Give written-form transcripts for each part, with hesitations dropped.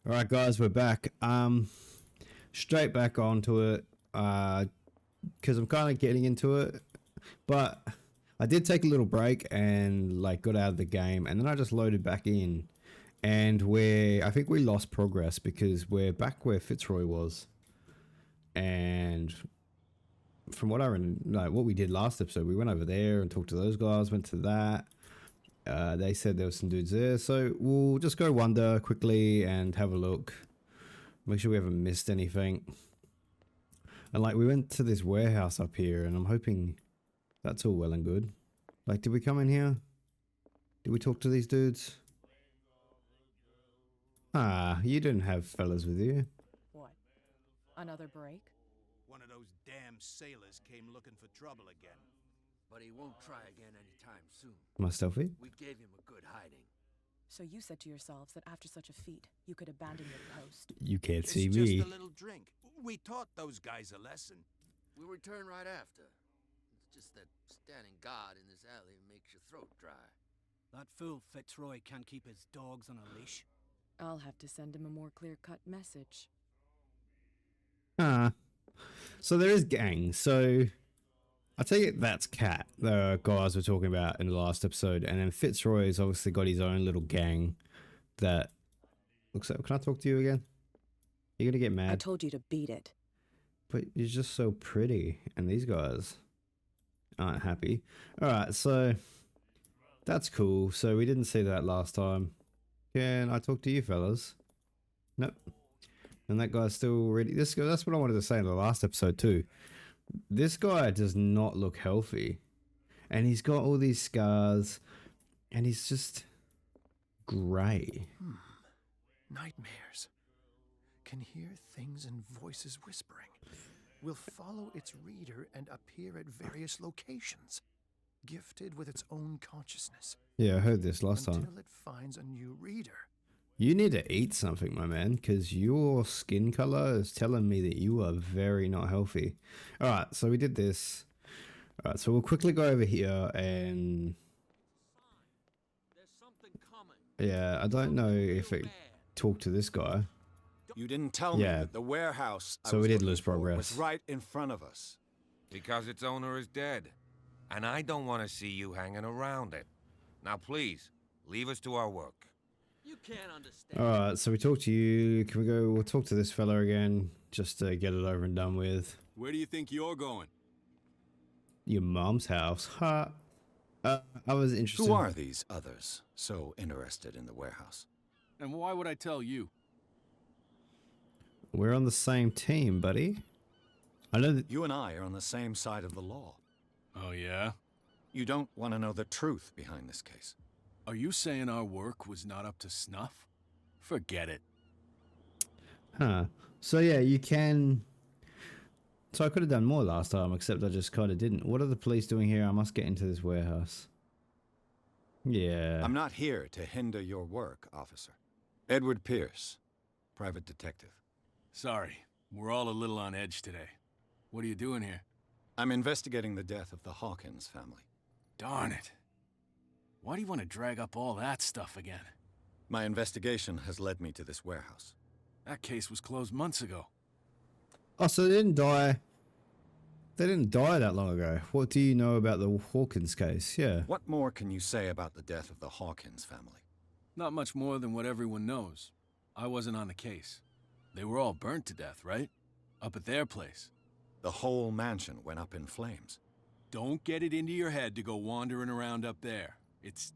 All right, guys, we're back. Straight back onto it. Because I'm kind of getting into it, but I did take a little break and like got out of the game, and then I just loaded back in, and I think we lost progress because we're back where Fitzroy was, and from what I like what we did last episode, we went over there and talked to those guys, went to that. They said there was some dudes there, so we'll just go wander quickly and have a look. Make sure we haven't missed anything. And like we went to this warehouse up here, and I'm hoping that's all well and good. Like, did we come in here? Did we talk to these dudes? Ah, you didn't have fellas with you. What? Another break? One of those damn sailors came looking for trouble again. But he won't try again anytime soon. My stealthy? We gave him a good hiding. So you said to yourselves that after such a feat, you could abandon your post. You can't see It's me. just a little drink. We taught those guys a lesson. We'll return right after. It's just that standing guard in this alley makes your throat dry. That fool Fitzroy can't keep his dogs on a leash. I'll have to send him a more clear-cut message. Ah. So there is gang. So I take it that's Cat, the guys we're talking about in the last episode, and then Fitzroy's obviously got his own little gang that looks like. Can I talk to you again? You're gonna get mad. I told you to beat it. But you're just so pretty, and these guys aren't happy. All right, so that's cool. So we didn't see that last time. Can I talk to you fellas? Nope. And that guy's still ready. This guy, that's what I wanted to say in the last episode too. This guy does not look healthy, and he's got all these scars, and he's just grey. Nightmares. Can hear things and voices whispering. Will follow its reader and appear at various locations. Gifted with its own consciousness. Yeah, I heard this last time. Until it finds a new reader. You need to eat something, my man, because your skin color is telling me that you are very not healthy. All right, so we did this. All right, so we'll quickly go over here and... There's something coming. Yeah, I don't know if it talked to this guy. You didn't tell me Yeah. that the warehouse I So we was did looking lose for progress. was right in front of us. Because its owner is dead. And I don't want to see you hanging around it. Now please, leave us to our work. You can't understand. All right, so we talked to you. Can we go? We'll talk to this fella again, just to get it over and done with. Where do you think you're going? Your mom's house. Ha. I was interested. Who are these others so interested in the warehouse? And why would I tell you? We're on the same team, buddy. I know that. You and I are on the same side of the law. Oh, yeah? You don't want to know the truth behind this case. Are you saying our work was not up to snuff? Forget it. Huh. So yeah, you can. So I could have done more last time, except I just kind of didn't. What are the police doing here? I must get into this warehouse. Yeah. I'm not here to hinder your work, officer. Edward Pierce, private detective. Sorry, we're all a little on edge today. What are you doing here? I'm investigating the death of the Hawkins family. Darn it. Why do you want to drag up all that stuff again? My investigation has led me to this warehouse. That case was closed months ago. Oh, so they didn't die. They didn't die that long ago. What do you know about the Hawkins case? Yeah. What more can you say about the death of the Hawkins family? Not much more than what everyone knows. I wasn't on the case. They were all burnt to death, right? Up at their place. The whole mansion went up in flames. Don't get it into your head to go wandering around up there. It's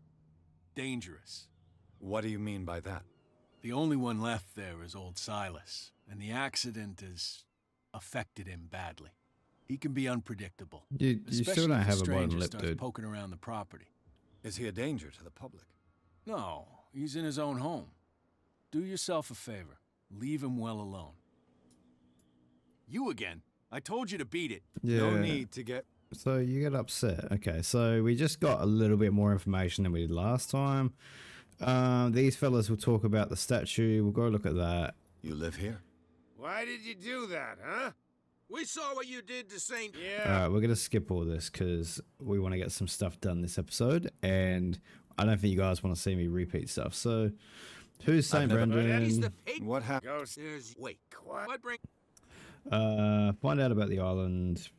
dangerous. What do you mean by that? The only one left there is old Silas, and the accident has affected him badly. He can be unpredictable. You still don't have a bottom lip, starts dude. poking around the property. Is he a danger to the public? No, he's in his own home. Do yourself a favor. Leave him well alone. You again. I told you to beat it. Yeah. No need to get... So you get upset. Okay, so we just got a little bit more information than we did last time. These fellas will talk about the statue. We'll go look at that. You live here? Why did you do that, huh? We saw what you did to Saint... All right, we're going to skip all this because we want to get some stuff done this episode. And I don't think you guys want to see me repeat stuff. So, who's St. Brendan? What happened? Ghost. Wait, what bring? Find out about the island.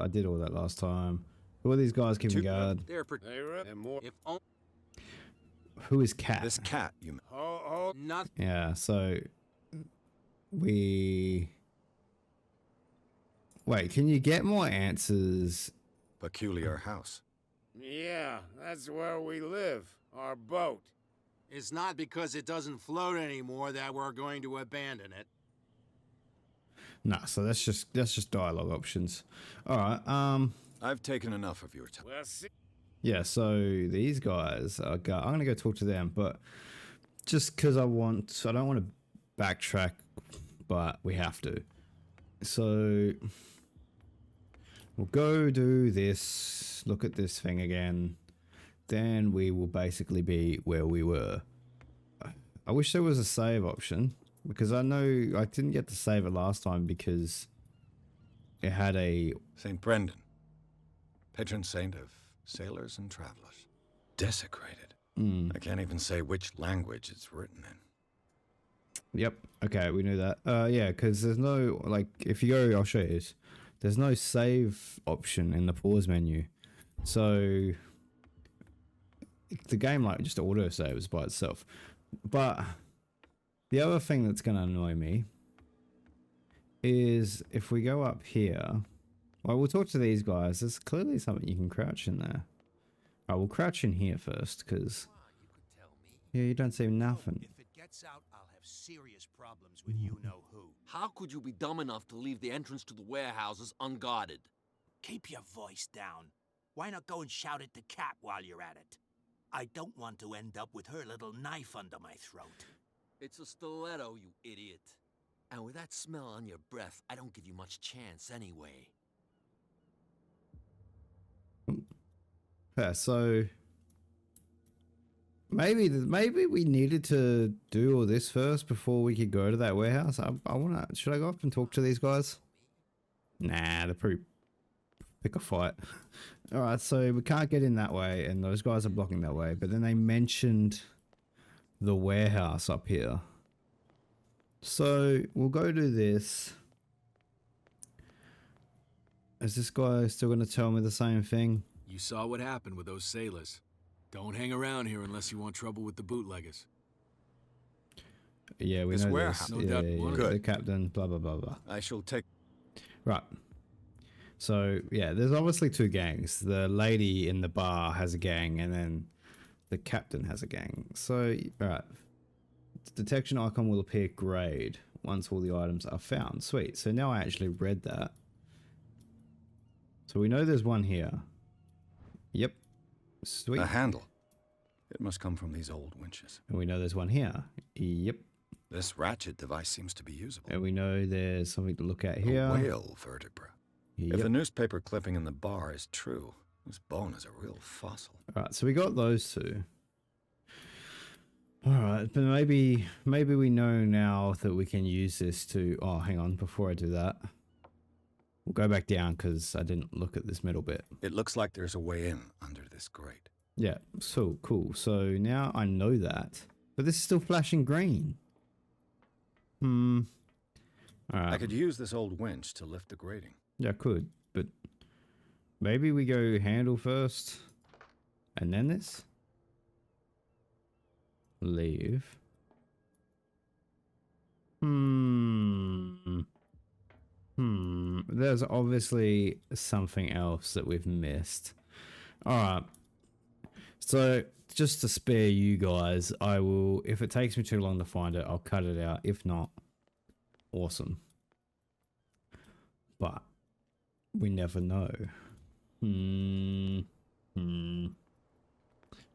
I did all that last time. Who are these guys keeping guard? They're more. If only. Who is Cat? This cat, you Nothing. Yeah, so we wait, can you get more answers? peculiar house. Yeah, that's where we live. Our boat. It's not because it doesn't float anymore that we're going to abandon it. Nah, so that's just dialogue options. Alright, I've taken enough of your time. We'll see. yeah, so these guys I'm gonna go talk to them, but just because I don't want to backtrack, but we have to. So we'll go do this, look at this thing again, then we will basically be where we were. I wish there was a save option, because I know I didn't get to save it last time because it had a... St. Brendan, patron saint of sailors and travelers. Desecrated. I can't even say which language it's written in. Yep. Okay, we knew that. Yeah, because there's no, like, if you go, I'll show you this. There's no save option in the pause menu. So the game, like, just auto saves by itself. But the other thing that's going to annoy me is if we go up here, well, we'll talk to these guys. There's clearly something you can crouch in there. Alright, we'll crouch in here first, because yeah, you don't see nothing. If it gets out, I'll have serious problems with you-know-who. How could you be dumb enough to leave the entrance to the warehouses unguarded? Keep your voice down. Why not go and shout at the cat while you're at it? I don't want to end up with her little knife under my throat. It's a stiletto, you idiot. And with that smell on your breath, I don't give you much chance anyway. Yeah, so maybe we needed to do all this first before we could go to that warehouse. I wanna. Should I go up and talk to these guys? Nah, they'll probably pick a fight. All right, so we can't get in that way, and those guys are blocking that way. But then they mentioned the warehouse up here, so we'll go do this. Is this guy still going to tell me the same thing? You saw what happened with those sailors. Don't hang around here unless you want trouble with the bootleggers. Yeah, we This know warehouse. this. No Yeah, doubt. yeah, Good. the captain, blah, blah, blah, blah. I shall take... Right. So, yeah, there's obviously two gangs. The lady in the bar has a gang, and then the captain has a gang. So, right. Detection icon will appear grayed once all the items are found. Sweet. So now I actually read that. So we know there's one here. Yep. Sweet. A handle. It must come from these old winches. And we know there's one here. Yep. This ratchet device seems to be usable. And we know there's something to look at here. A whale vertebra. Yep. If the newspaper clipping in the bar is true, this bone is a real fossil. Alright, so we got those two. Alright, but maybe we know now that we can use this to... Oh, hang on, before I do that. We'll go back down because I didn't look at this middle bit. It looks like there's a way in under this grate. Yeah, so cool. So now I know that. But this is still flashing green. Alright. I could use this old winch to lift the grating. Yeah, I could, but maybe we go handle first and then this. Leave. There's obviously something else that we've missed. Alright. So, just to spare you guys, I will, if it takes me too long to find it, I'll cut it out. If not, awesome. But we never know.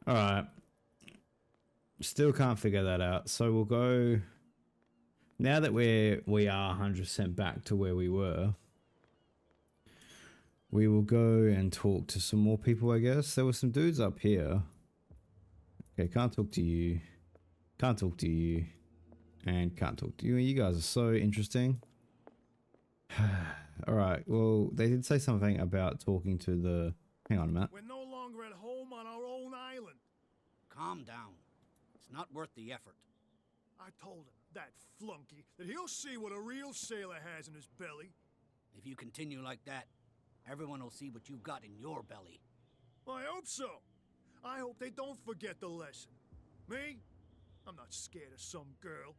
Alright. Still can't figure that out. So we'll go... Now that we are 100% back to where we were, we will go and talk to some more people, I guess. There were some dudes up here. Okay, can't talk to you. Can't talk to you. And can't talk to you. You guys are so interesting. Alright, well, they did say something about talking to the... Hang on a minute. We're no longer at home on our own island. Calm down. It's not worth the effort. I told him, that flunky, that he'll see what a real sailor has in his belly. If you continue like that, everyone will see what you've got in your belly. I hope so. I hope they don't forget the lesson. Me? I'm not scared of some girl.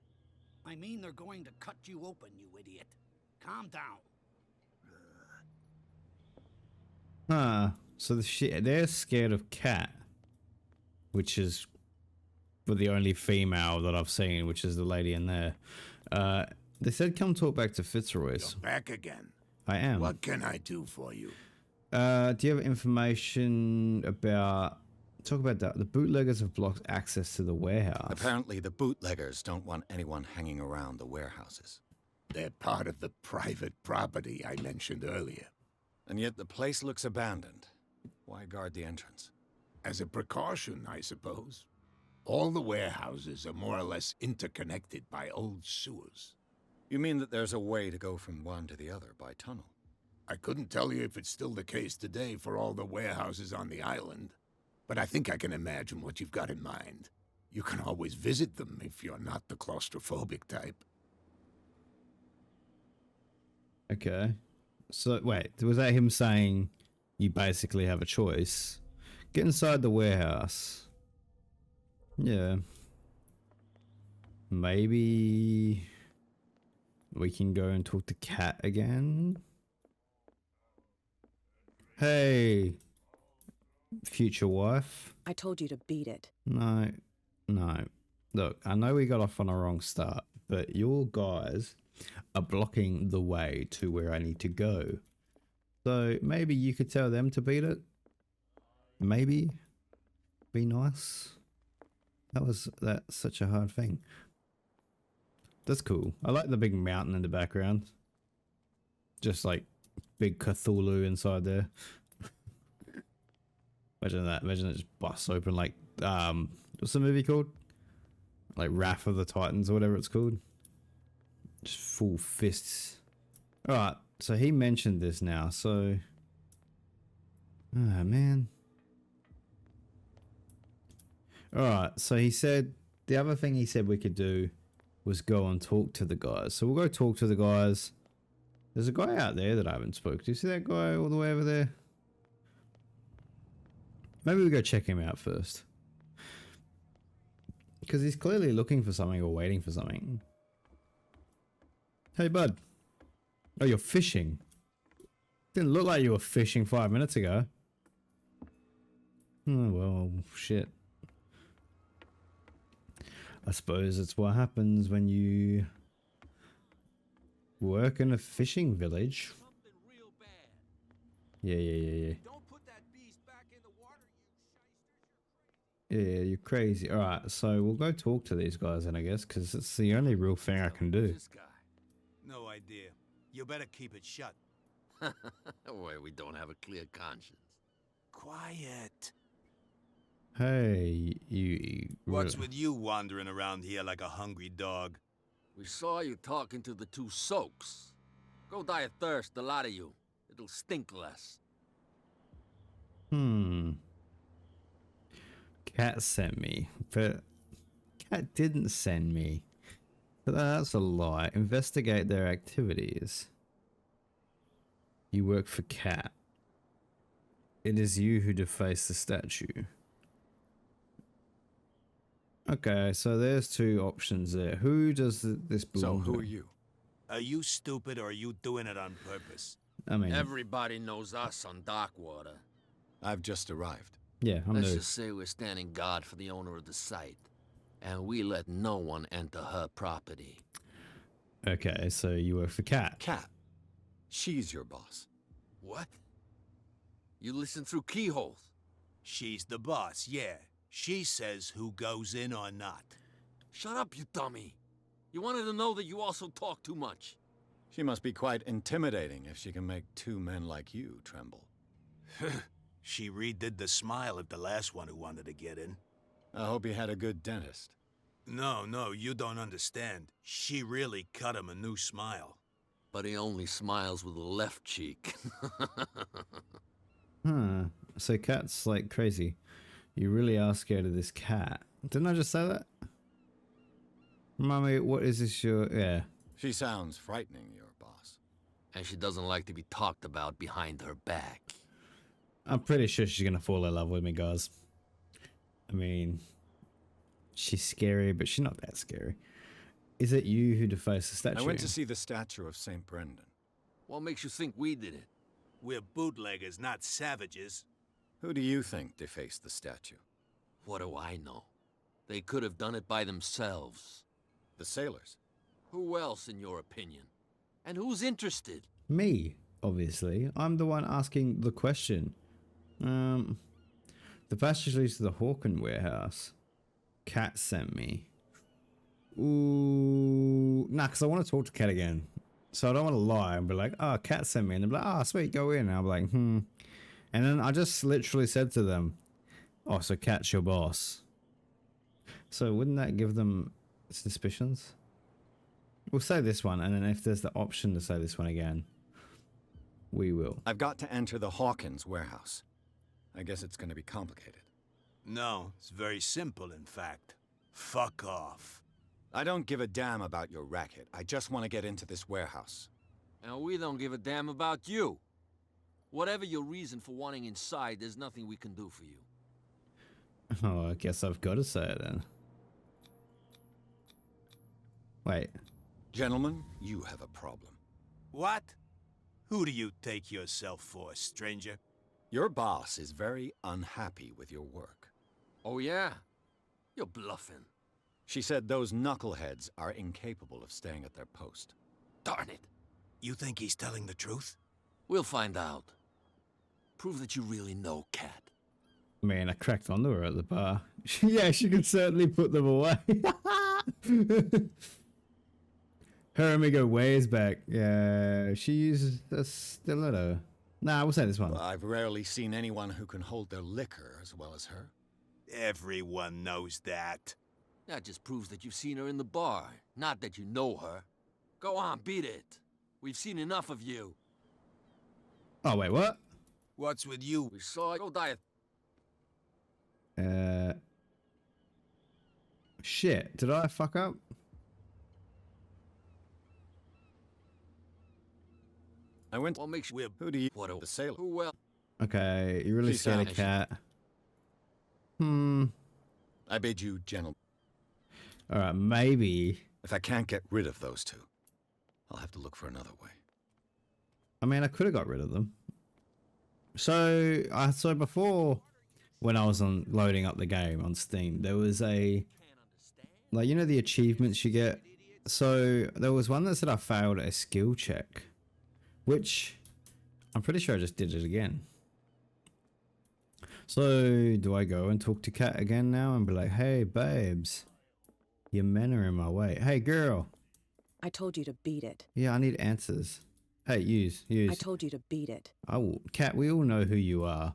I mean, they're going to cut you open, you idiot. Calm down. So they're scared of Cat, which is for the only female that I've seen, which is the lady in there. They said come talk back to Fitzroy's. You're back again. I am. What can I do for you? Do you have information about... Talk about that. The bootleggers have blocked access to the warehouse. Apparently, the bootleggers don't want anyone hanging around the warehouses. They're part of the private property I mentioned earlier. And yet the place looks abandoned. Why guard the entrance? As a precaution, I suppose. All the warehouses are more or less interconnected by old sewers. You mean that there's a way to go from one to the other by tunnel? I couldn't tell you if it's still the case today for all the warehouses on the island, but I think I can imagine what you've got in mind. You can always visit them if you're not the claustrophobic type. Okay. So, wait, was that him saying you basically have a choice? Get inside the warehouse. Yeah. Maybe we can go and talk to Cat again. Hey, future wife. I told you to beat it. No. Look, I know we got off on a wrong start, but your guys are blocking the way to where I need to go. So maybe you could tell them to beat it. Maybe. Be nice. That's such a hard thing. That's cool. I like the big mountain in the background. Just like big Cthulhu inside there. Imagine that. Imagine it just busts open like what's the movie called? Like Wrath of the Titans or whatever it's called. Just full fists. Alright, so he mentioned this now, so... Oh, man. Alright, so he said... The other thing he said we could do was go and talk to the guys. So we'll go talk to the guys. There's a guy out there that I haven't spoken to. Do you see that guy all the way over there? Maybe we go check him out first. Because he's clearly looking for something or waiting for something. Hey, bud. Oh, you're fishing. Didn't look like you were fishing 5 minutes ago. Oh, well, shit. I suppose it's what happens when you work in a fishing village. Yeah. Don't put that beast back in the water, you shysters. Yeah, you're crazy. Alright, so we'll go talk to these guys then, I guess, because it's the only real thing I can do. This guy. No idea. You better keep it shut. Boy, we don't have a clear conscience. Quiet. Hey, you... What's with you wandering around here like a hungry dog? We saw you talking to the two soaks. Go die of thirst, the lot of you. It'll stink less. Cat sent me, but Cat didn't send me. But that's a lie. Investigate their activities. You work for Cat. It is you who defaced the statue. Okay, so there's two options there. Who does this belong to? So who are you? Are you stupid or are you doing it on purpose? I mean... Everybody knows us on Darkwater. I've just arrived. Yeah, I'm Let's new. just say we're standing guard for the owner of the site. And we let no one enter her property. Okay, so you work for Cat. Cat. She's your boss. What? You listen through keyholes? She's the boss, yeah. She says who goes in or not. Shut up, you dummy. You wanted to know that you also talk too much. She must be quite intimidating if she can make two men like you tremble. She redid the smile at the last one who wanted to get in. I hope he had a good dentist. No, you don't understand. She really cut him a new smile. But he only smiles with the left cheek. So Cat's like crazy. You really are scared of this cat. Didn't I just say that? Mummy, what is this yeah. She sounds frightening, your boss. And she doesn't like to be talked about behind her back. I'm pretty sure she's gonna fall in love with me, guys. I mean, she's scary, but she's not that scary. Is it you who defaced the statue? I went to see the statue of St. Brendan. What makes you think we did it? We're bootleggers, not savages. Who do you think defaced the statue? What do I know? They could have done it by themselves. The sailors. Who else, in your opinion? And who's interested? Me, obviously. I'm the one asking the question. The passage leads to the Hawken warehouse. Cat sent me. Ooh, nah, because I want to talk to Cat again. So I don't want to lie and be like, oh, Cat sent me. And they'll be like, oh, sweet, go in. And I'll be like, And then I just literally said to them, oh, so Cat's your boss. So wouldn't that give them suspicions? We'll say this one, and then if there's the option to say this one again, we will. I've got to enter the Hawkins warehouse. I guess it's going to be complicated. No, it's very simple, in fact. Fuck off. I don't give a damn about your racket. I just want to get into this warehouse. And we don't give a damn about you. Whatever your reason for wanting inside, there's nothing we can do for you. Oh, I guess I've got to say it then. Wait. Gentlemen, you have a problem. What? Who do you take yourself for, stranger? Your boss is very unhappy with your work. Oh, yeah? You're bluffing. She said those knuckleheads are incapable of staying at their post. Darn it. You think he's telling the truth? We'll find out. Prove that you really know Cat. Man, I cracked onto her at the bar. Yeah, she can certainly put them away. Her amigo ways back. Yeah, she uses a stiletto. Nah, we'll say this one. Well, I've rarely seen anyone who can hold their liquor as well as her. Everyone knows that. That just proves that you've seen her in the bar, not that you know her. Go on, beat it. We've seen enough of you. Oh, wait, what? What's with you? We saw you. Go die. Shit, did I fuck up? I went. What makes you? Who do you? What The sailor. Who well? Okay, you're really She scared of sounds- Cat. I bid you, gentlemen. Alright, maybe. If I can't get rid of those two, I'll have to look for another way. I mean, I could have got rid of them. So before, when I was on loading up the game on Steam, there was a, like, you know the achievements you get? So there was one that said I failed a skill check, which I'm pretty sure I just did it again. So do I go and talk to Kat again now and be like, hey babes, your men are in my way. Hey girl. I told you to beat it. Yeah, I need answers. Hey, use. I told you to beat it. Oh, Kat, we all know who you are.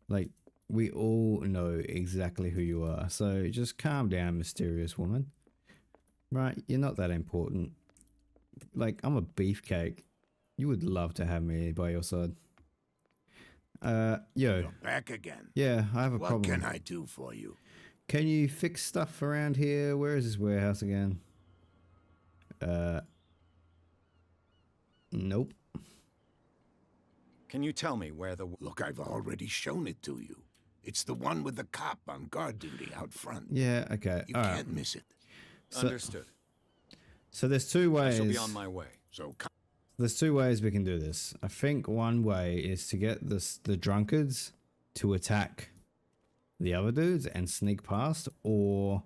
Like, we all know exactly who you are. So just calm down, mysterious woman. Right, you're not that important. Like, I'm a beefcake. You would love to have me by your side. Yo. You're back again. Yeah, I have a problem. What can I do for you? Can you fix stuff around here? Where is this warehouse again? Nope. Can you tell me where the... Look, I've already shown it to you. It's the one with the cop on guard duty out front. Yeah, okay. You all can't right. miss it. Understood. So there's two ways. I shall be on my way. So There's two ways we can do this. I think one way is to get the drunkards to attack the other dudes and sneak past, or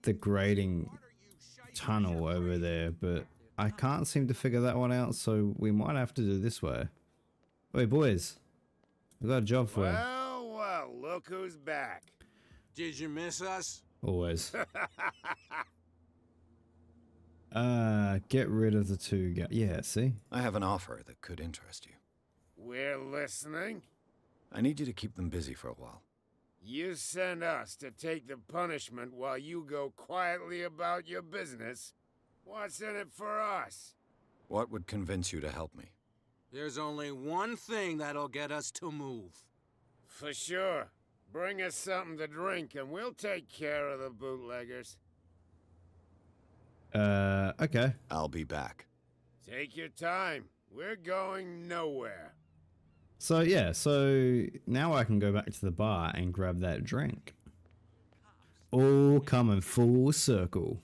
the grading tunnel over there, but I can't seem to figure that one out, so we might have to do this way. Wait, boys, we got a job for you. Well, look who's back. Did you miss us? Always. Get rid of the two guys. Yeah, see? I have an offer that could interest you. We're listening. I need you to keep them busy for a while. You send us to take the punishment while you go quietly about your business. What's in it for us? What would convince you to help me? There's only one thing that'll get us to move. For sure. Bring us something to drink and we'll take care of the bootleggers. Okay. I'll be back. Take your time. We're going nowhere. So yeah, so now I can go back to the bar and grab that drink. All coming full circle.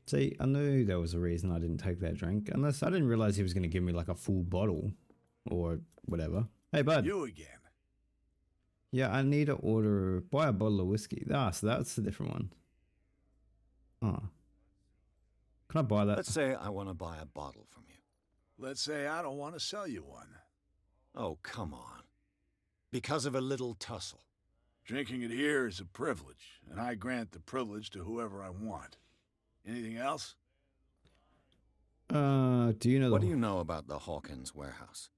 See, I knew there was a reason I didn't take that drink, unless I didn't realize he was going to give me like a full bottle or whatever. Hey, bud. You again. Yeah, I need to buy a bottle of whiskey. Ah, so that's a different one. Oh. Can I buy that? Let's say I want to buy a bottle from you. Let's say I don't want to sell you one. Oh, come on. Because of a little tussle. Drinking it here is a privilege, and I grant the privilege to whoever I want. Anything else? Do you know What do you know about the Hawkins warehouse?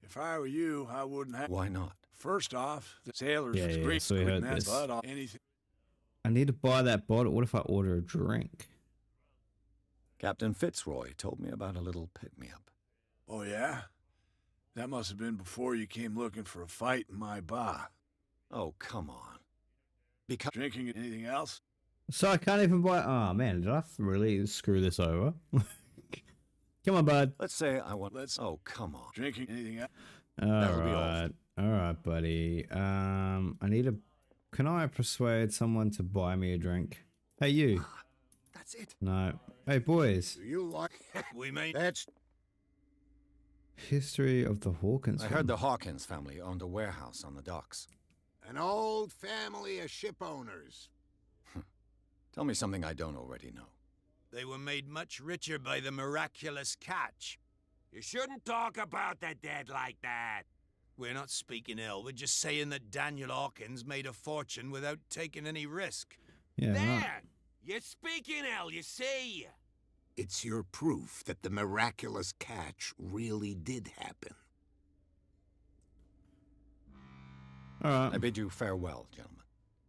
If I were you, I wouldn't have... Why not? First off, the sailors Yeah, was yeah, great. so we heard Couldn't this. ask but anything. I need to buy that bottle. What if I order a drink? Captain Fitzroy told me about a little pick-me-up. Oh, yeah? That must have been before you came looking for a fight in my bar. Oh, come on. Because... Drinking anything else? So I can't even buy... Oh, man, did I really screw this over? Come on, bud. Let's say I want... Oh, come on. Drinking anything else? All right, buddy. I need a... Can I persuade someone to buy me a drink? Hey, you. That's it. No. Hey, boys. Do you like... We may... That's... History of the Hawkins. I heard the Hawkins family owned a warehouse on the docks. An old family of ship owners. Tell me something I don't already know. They were made much richer by the miraculous catch. You shouldn't talk about the dead like that. We're not speaking ill, we're just saying that Daniel Hawkins made a fortune without taking any risk. Yeah, There! right. You're speaking ill, you see. It's your proof that the miraculous catch really did happen. All I right. bid you farewell, gentlemen.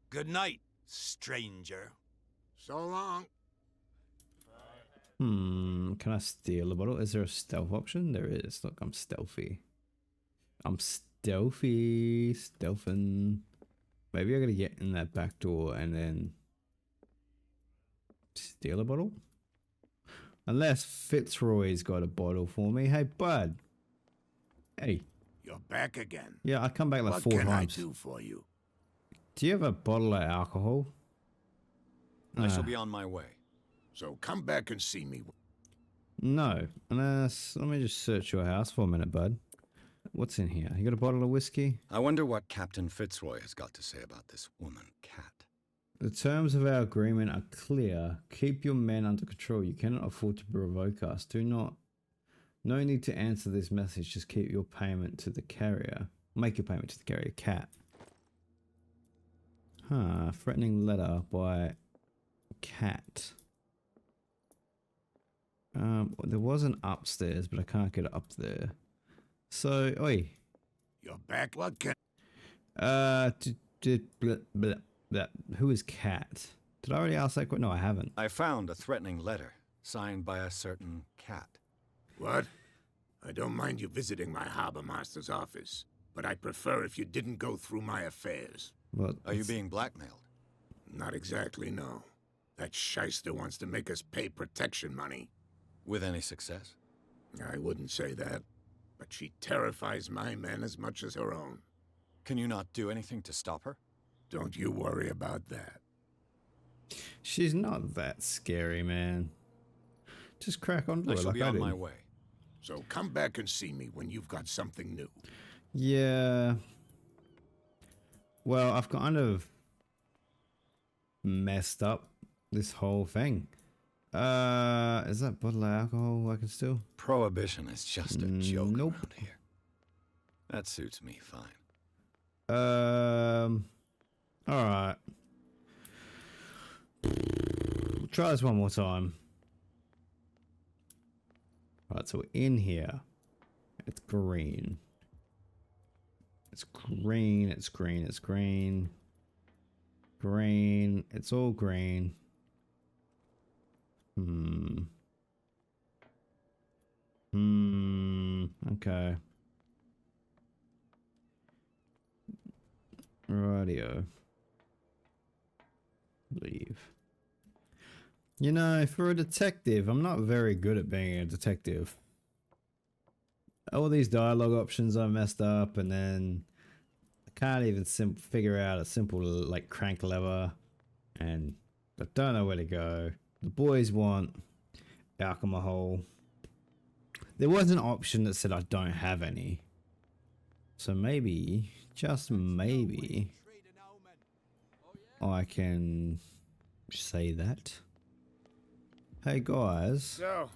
Good night, stranger. So long. Can I steal a bottle? Is there a stealth option? There is. Look, I'm stealthy. I'm stealthy. Stealthing. Maybe I gotta get in that back door and then steal a bottle? Unless Fitzroy's got a bottle for me. Hey, bud. Hey. You're back again. Yeah, I come back like What 4 can I times. do for you? Do you have a bottle of alcohol? I shall be on my way. So come back and see me. No. Unless, let me just search your house for a minute, bud. What's in here? You got a bottle of whiskey? I wonder what Captain Fitzroy has got to say about this woman, Cat. The terms of our agreement are clear. Keep your men under control. You cannot afford to provoke us. Do not. No need to answer this message. Just keep your payment to the carrier. Make your payment to the carrier. Cat. Huh. Threatening letter by Cat. There was an upstairs, but I can't get up there. So, oi. You're back. What can... Who is Cat? Did I already ask that question? No, I haven't. I found a threatening letter signed by a certain Cat. What? I don't mind you visiting my harbor master's office, but I'd prefer if you didn't go through my affairs. What? Are you being blackmailed? Not exactly, no. That shyster wants to make us pay protection money. With any success? I wouldn't say that, but she terrifies my men as much as her own. Can you not do anything to stop her? Don't you worry about that. She's not that scary, man. Just crack on to I her shall like be I on did. my way. So come back and see me when you've got something new. Yeah. Well, I've kind of messed up this whole thing. Is that bottle of alcohol I can steal? Prohibition is just a joke Nope. around here. That suits me fine. Alright. Try this one more time. Right, so in here. It's green. It's green, it's green, it's green. Green, it's all green. Okay. Radio. Leave. You know, for a detective, I'm not very good at being a detective. All these dialogue options I messed up, and then I can't even figure out a simple like crank lever, and I don't know where to go. The boys want alcohol. There was an option that said I don't have any. So maybe, just maybe, I can say that. Hey guys. So,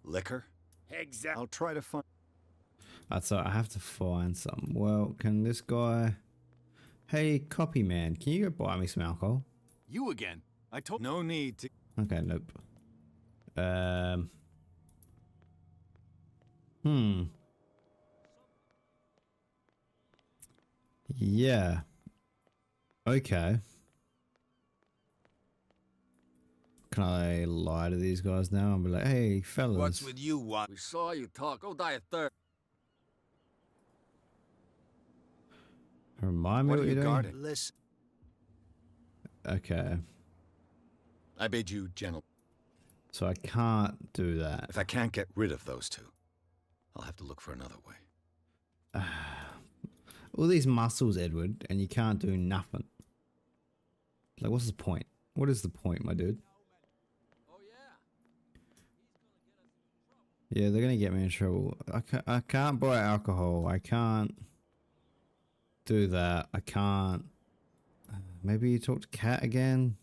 Liquor? exactly. I'll try to find. So I have to find some. Well, can this guy... Hey, copy man, can you go buy me some alcohol? You again? I told. No need to. Okay, nope. Yeah. Okay. Can I lie to these guys now and be like, hey, fellas. What's with you, what? We saw you talk. Go die of thirst. Remind me What what are you're you doing? guarding? Listen. Okay. I bid you, gentle. So I can't do that. If I can't get rid of those two, I'll have to look for another way. All these muscles, Edward, and you can't do nothing. Like, what's the point? What is the point, my dude? Yeah, they're gonna get me in trouble. I can't buy alcohol. I can't do that. I can't. Maybe you talk to Cat again.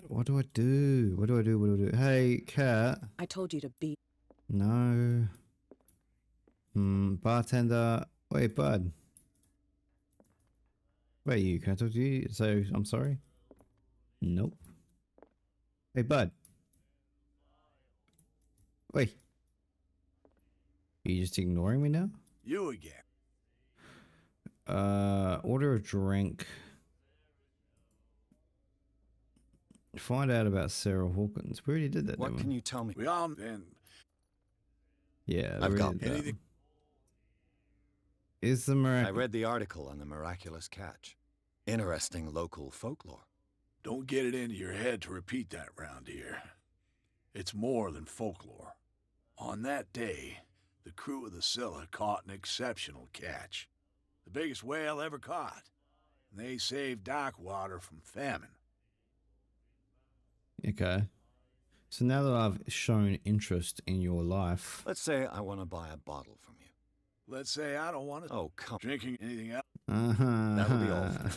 What do I do? What do I do? What do I do? Hey, Cat. I told you to beat. No. Bartender. Wait, bud. Wait, you. Can I talk to you? So, I'm sorry? Nope. Hey, bud. Wait. Are you just ignoring me now? You again. Order a drink. Find out about Sarah Hawkins. We already did that, What didn't can we? you tell me? We all been. Yeah, we I've already got did that. anything. Is the I miracle... read the article on the miraculous catch. Interesting local folklore. Don't get it into your head to repeat that round here. It's more than folklore. On that day, the crew of the Scylla caught an exceptional catch. The biggest whale ever caught. And they saved Darkwater from famine. Okay. So now that I've shown interest in your life... Let's say I want to buy a bottle from you. Let's say I don't want to Oh, come. drinking anything else. That'll be all for now.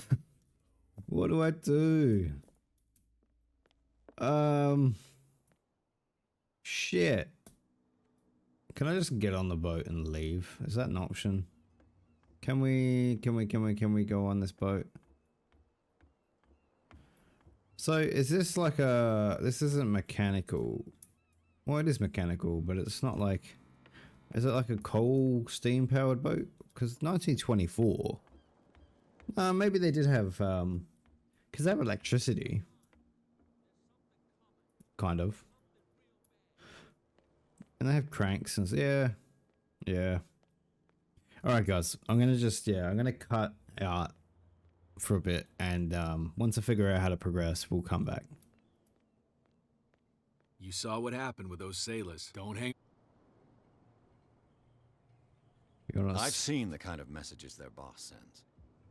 What do I do? Shit. Can I just get on the boat and leave? Is that an option? Can we go on this boat? So is this like a... This isn't mechanical. Well, it is mechanical, but it's not like... Is it like a coal steam powered boat? Because 1924. Maybe they did have... Because they have electricity. Kind of. And they have cranks and... Yeah. Yeah. Alright guys, I'm gonna just... Yeah, I'm gonna cut out for a bit, and once I figure out how to progress, we'll come back. You saw what happened with those sailors. Don't hang. I've seen the kind of messages their boss sends.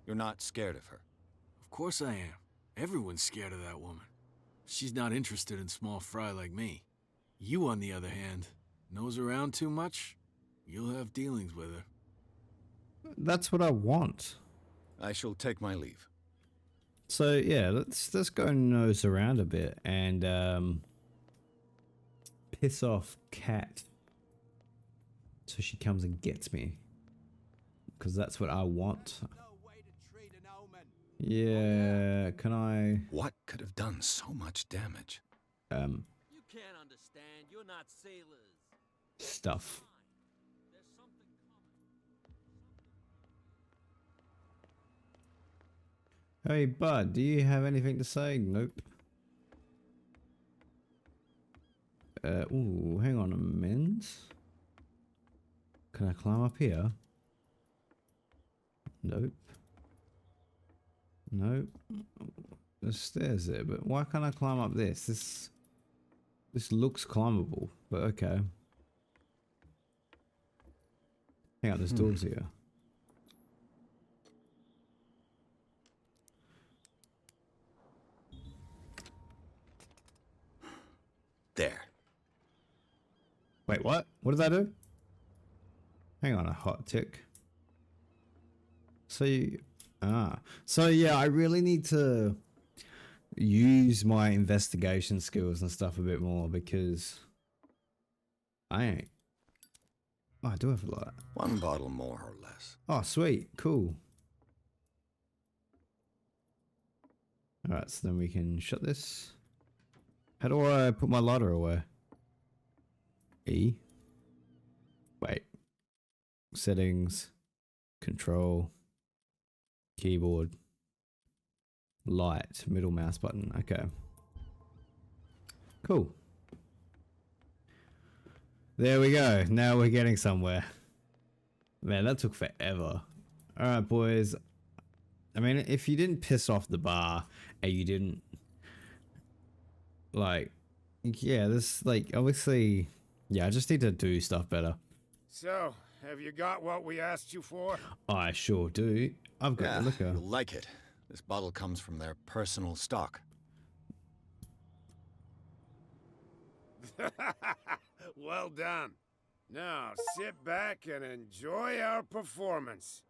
You're not scared of her. Of course I am. Everyone's scared of that woman. She's not interested in small fry like me. You, on the other hand, nose around too much, you'll have dealings with her. That's what I want. I shall take my leave. So yeah, let's go nose around a bit and piss off Cat so she comes and gets me, because that's what I want. Yeah, can I? What could have done so much damage? You can't understand. You're not sailors. Stuff. There's something coming. Hey bud, do you have anything to say? Nope. Ooh, hang on a minute. Can I climb up here? Nope. Nope. There's stairs there, but why can't I climb up this? This looks climbable, but okay. Hang on, there's doors here. There. Wait, what? What did I do? Hang on, a hot tick. So yeah, I really need to use my investigation skills and stuff a bit more because I ain't. Oh, I do have a lot. One bottle more or less. Oh, sweet. Cool. Alright, so then we can shut this. How do I put my lighter away? E? Wait. Settings. Control. Keyboard. Light. Middle mouse button. Okay. Cool. There we go. Now we're getting somewhere. Man, that took forever. Alright, boys. I mean, if you didn't piss off the bar and you didn't, like, yeah, this, like, obviously, yeah, I just need to do stuff better. So, have you got what we asked you for? I sure do. I've got Yeah, liquor. you'll like it. This bottle comes from their personal stock. Well done. Now, sit back and enjoy our performance.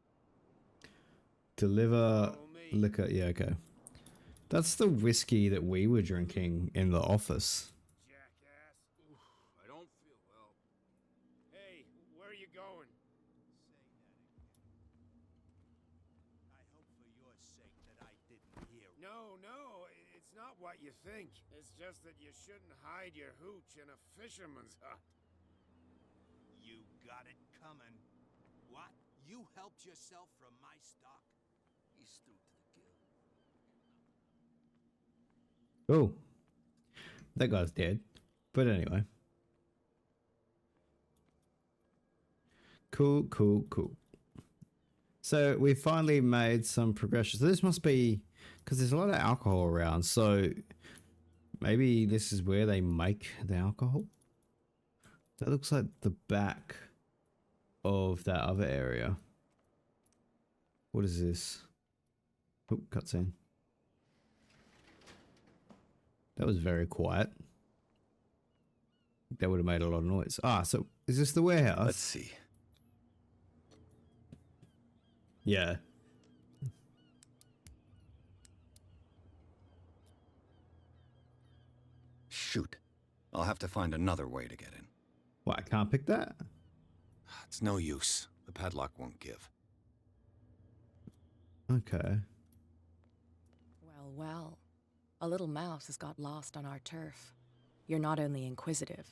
Deliver Follow me. liquor. Yeah, okay. That's the whiskey that we were drinking in the office. Jackass. I don't feel well. Hey, where are you going? I hope for your sake that I didn't hear. No, it's not what you think. It's just that you shouldn't hide your hooch in a fisherman's hut. You got it coming. What? You helped yourself from my stock? He's through to the gill. Oh. That guy's dead. But anyway. Cool. So we finally made some progression. So this must be because there's a lot of alcohol around. So maybe this is where they make the alcohol. That looks like the back of that other area. What is this? Oh, cutscene. That was very quiet. That would have made a lot of noise. Ah, so is this the warehouse? Let's see. Yeah. Shoot. I'll have to find another way to get in. What, I can't pick that? It's no use. The padlock won't give. Okay. Well. A little mouse has got lost on our turf. You're not only inquisitive,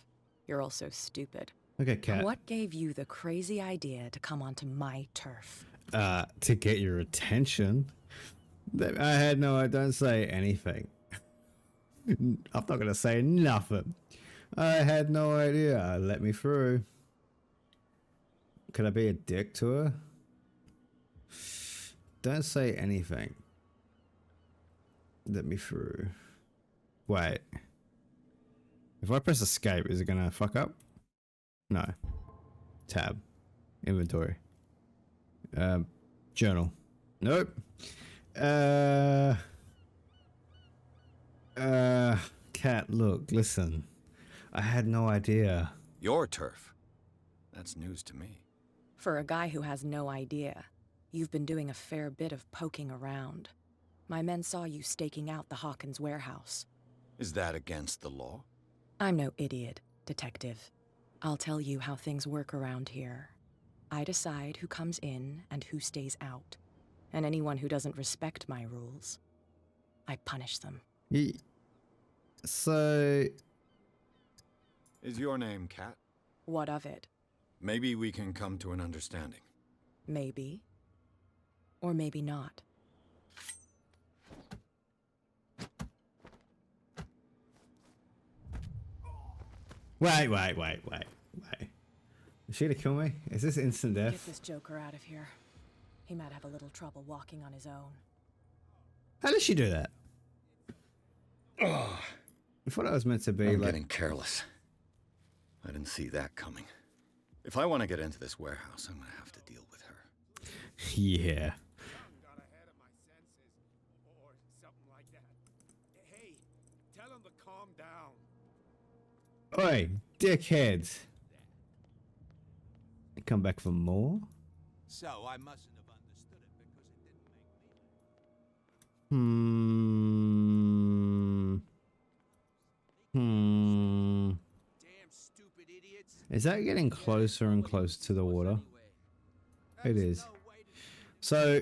you're also stupid. Okay, cat. What gave you the crazy idea to come onto my turf? To get your attention. I had no, I don't say anything. I'm not gonna say nothing. I had no idea. Let me through. Could I be a dick to her? Don't say anything. Let me through. Wait. If I press escape, is it gonna fuck up? No. Tab. Inventory. Journal. Nope. Cat, look, listen. I had no idea. Your turf. That's news to me. For a guy who has no idea, you've been doing a fair bit of poking around. My men saw you staking out the Hawkins warehouse. Is that against the law? I'm no idiot, detective. I'll tell you how things work around here. I decide who comes in and who stays out. And anyone who doesn't respect my rules, I punish them. So... Is your name Cat? What of it? Maybe we can come to an understanding. Maybe. Or maybe not. Wait. Is she gonna kill me? Is this instant Get death? this joker out of here. He might have a little trouble walking on his own. How did she do that? I thought it was meant to be I'm like... getting careless. I didn't see that coming. If I want to get into this warehouse, I'm going to have to deal with her. Yeah. Got ahead of my senses, or something like that. Hey, tell him to calm down. Oi, dickheads. Come back for more? So I mustn't have understood it because it didn't make me. Damn stupid idiots. Is that getting closer and closer to the water? It is. So...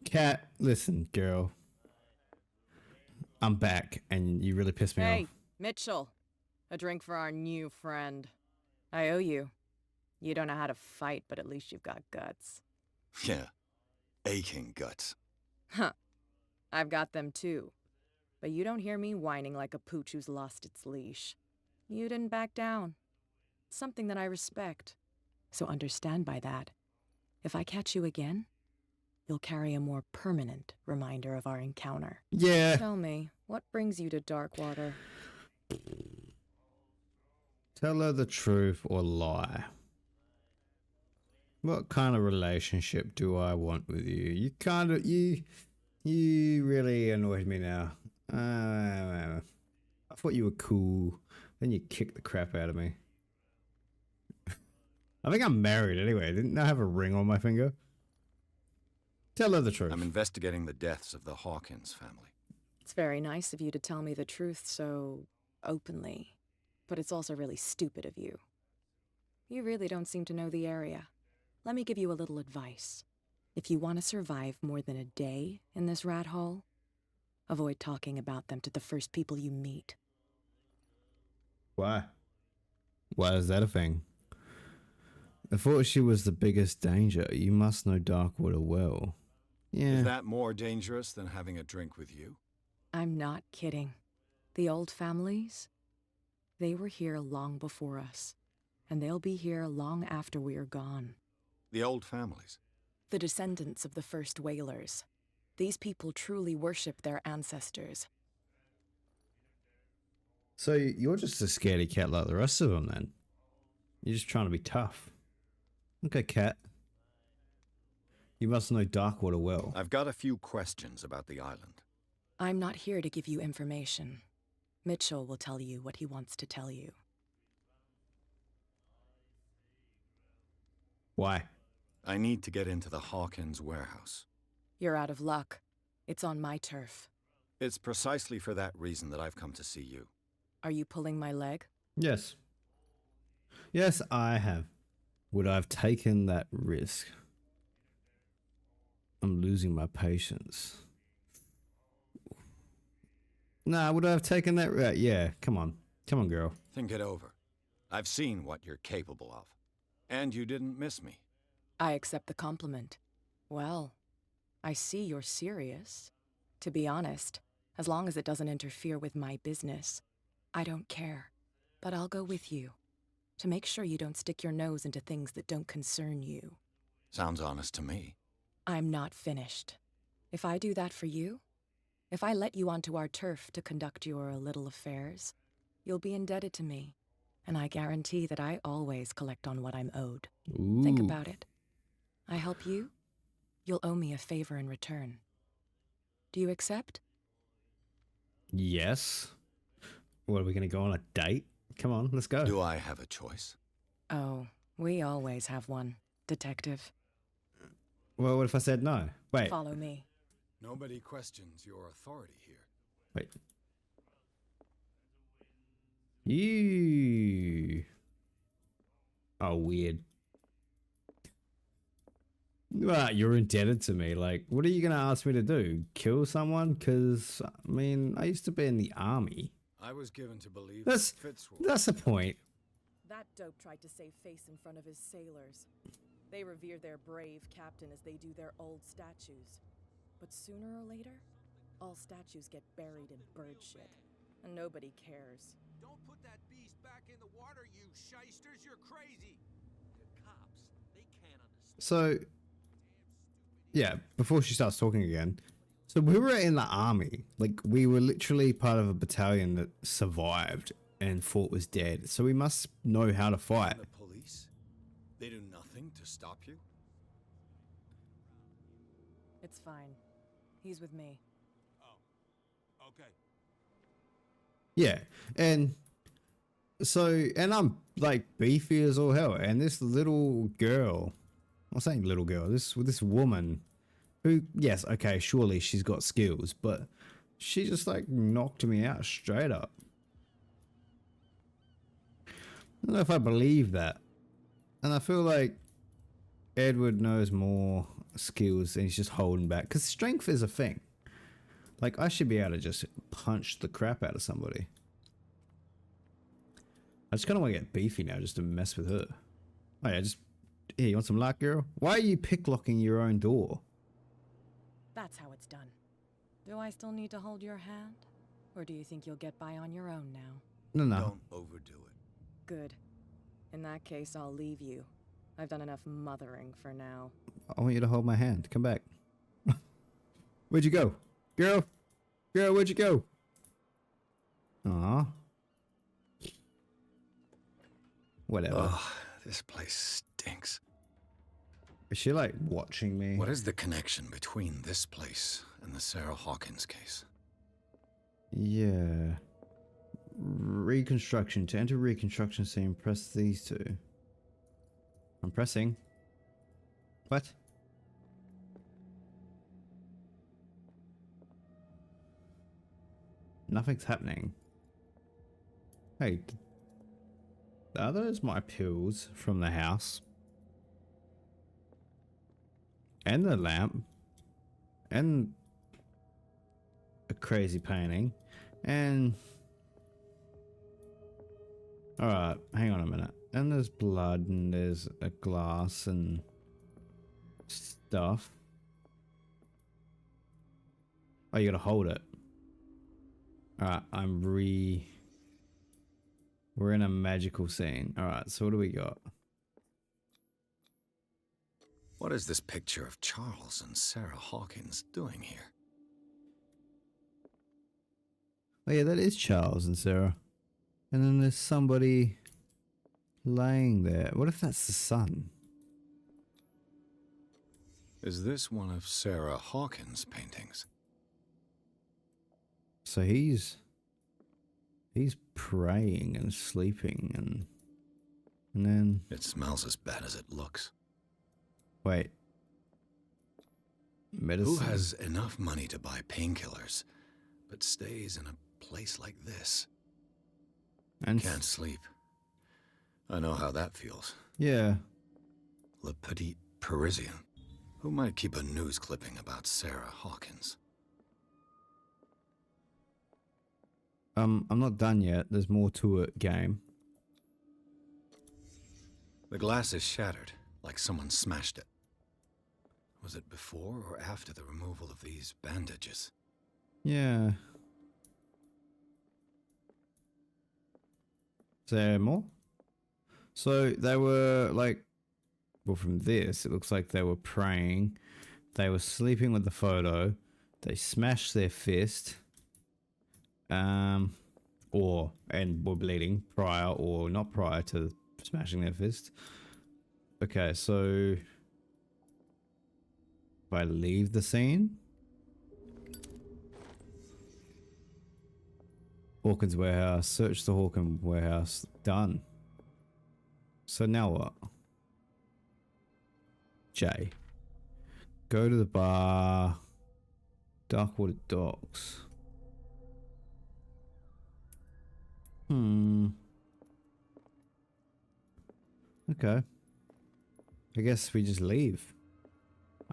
Cat, listen, girl. I'm back, and you really pissed me Hey, off. Mitchell. A drink for our new friend. I owe you. You don't know how to fight, but at least you've got guts. Yeah. Aching guts. Huh. I've got them too. But you don't hear me whining like a pooch who's lost its leash. You didn't back down. It's something that I respect. So understand by that, if I catch you again, you'll carry a more permanent reminder of our encounter. Yeah. Tell me, what brings you to Darkwater? Tell her the truth or lie. What kind of relationship do I want with you? You really annoyed me now. I thought you were cool. Then you kicked the crap out of me. I think I'm married anyway. Didn't I have a ring on my finger? Tell her the truth. I'm investigating the deaths of the Hawkins family. It's very nice of you to tell me the truth so openly, but it's also really stupid of you. You really don't seem to know the area. Let me give you a little advice. If you want to survive more than a day in this rat hole, avoid talking about them to the first people you meet. Why? Why is that a thing? I thought she was the biggest danger. You must know Darkwater well. Yeah. Is that more dangerous than having a drink with you? I'm not kidding. The old families, they were here long before us, and they'll be here long after we are gone. The old families? The descendants of the first whalers. These people truly worship their ancestors. So you're just a scaredy cat like the rest of them then? You're just trying to be tough. Okay, cat. You must know Darkwater well. I've got a few questions about the island. I'm not here to give you information. Mitchell will tell you what he wants to tell you. Why? I need to get into the Hawkins warehouse. You're out of luck. It's on my turf. It's precisely for that reason that I've come to see you. Are you pulling my leg? Yes. Yes, I have. Would I have taken that risk? I'm losing my patience. Nah, would I have taken that risk? Yeah, come on. Come on, girl. Think it over. I've seen what you're capable of. And you didn't miss me. I accept the compliment. Well, I see you're serious. To be honest, as long as it doesn't interfere with my business, I don't care. But I'll go with you, to make sure you don't stick your nose into things that don't concern you. Sounds honest to me. I'm not finished. If I do that for you, if I let you onto our turf to conduct your little affairs, you'll be indebted to me, and I guarantee that I always collect on what I'm owed. Ooh. Think about it. I help you, you'll owe me a favor in return. Do you accept? Yes. What, are we going to go on a date? Come on, let's go. Do I have a choice? Oh, we always have one, Detective. Well, what if I said no? Wait. Follow me. Nobody questions your authority here. Wait. You. Oh, weird. You're indebted to me. Like, what are you going to ask me to do? Kill someone? Because, I mean, I used to be in the army. I was given to believe That's Fitzroy. the point. That dope tried to save face in front of his sailors. They revere their brave captain as they do their old statues. But sooner or later, all statues get buried in bird shit, and nobody cares. Don't put that beast back in the water, you shysters. You're crazy. The cops, they can't understand. So, yeah, before she starts talking again. So we were in the army. Like, we were literally part of a battalion that survived and fought was dead. So we must know how to fight. The police? They do nothing to stop you? It's fine. He's with me. Oh, okay. Yeah, and so, and I'm like beefy as all hell. And this little girl, I'm saying little girl, this woman who, yes, okay, surely she's got skills, but she just like knocked me out straight up. I don't know if I believe that. And I feel like Edward knows more skills and he's just holding back. Because strength is a thing. Like, I should be able to just punch the crap out of somebody. I just kind of want to get beefy now just to mess with her. Oh yeah, just... Here, you want some luck, girl? Why are you picklocking your own door? That's how it's done. Do I still need to hold your hand? Or do you think you'll get by on your own now? No. Don't overdo it. Good. In that case, I'll leave you. I've done enough mothering for now. I want you to hold my hand. Come back. Where'd you go? Girl? Girl, where'd you go? Aw. Whatever. Oh, this place stinks. Is she like watching me? What is the connection between this place and the Sarah Hawkins case? Yeah. Reconstruction. To enter reconstruction scene, press these two. I'm pressing. What? Nothing's happening. Hey, are those my pills from the house? And the lamp. And a crazy painting. And... Alright, hang on a minute. And there's blood and there's a glass and stuff. Oh, you gotta hold it. Alright, we're in a magical scene. Alright, so what do we got? What is this picture of Charles and Sarah Hawkins doing here? Oh yeah, that is Charles and Sarah. And then there's somebody laying there. What if that's the son? Is this one of Sarah Hawkins' paintings? So he's praying and sleeping and then... It smells as bad as it looks. Wait. Medicine? Who has enough money to buy painkillers, but stays in a place like this? And can't sleep. I know how that feels. Yeah. Le Petit Parisien. Who might keep a news clipping about Sarah Hawkins? I'm not done yet. There's more to it, game. The glass is shattered, like someone smashed it. Was it before or after the removal of these bandages? Yeah. Is there more? So they were like, well, from this, it looks like they were praying. They were sleeping with the photo. They smashed their fist. And were bleeding prior or not prior to smashing their fist. Okay, so if I leave the scene, Hawkins warehouse, search the Hawkins warehouse, done. So now what? J. Go to the bar, Darkwater Docks. Okay. I guess we just leave.